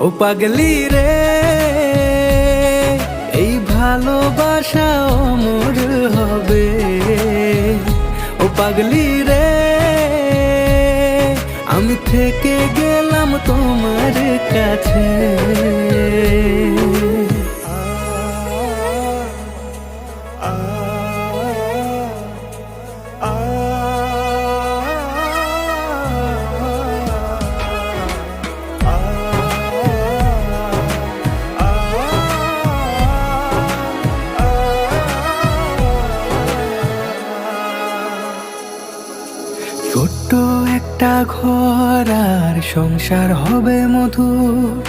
ও পাগলি রে, এই ভালোবাসা অমর হবে। ও পাগলি রে, আমি থেকে গেলাম তোমার কাছে। ছোট্ট একটা ঘর আর সংসার হবে মধুর,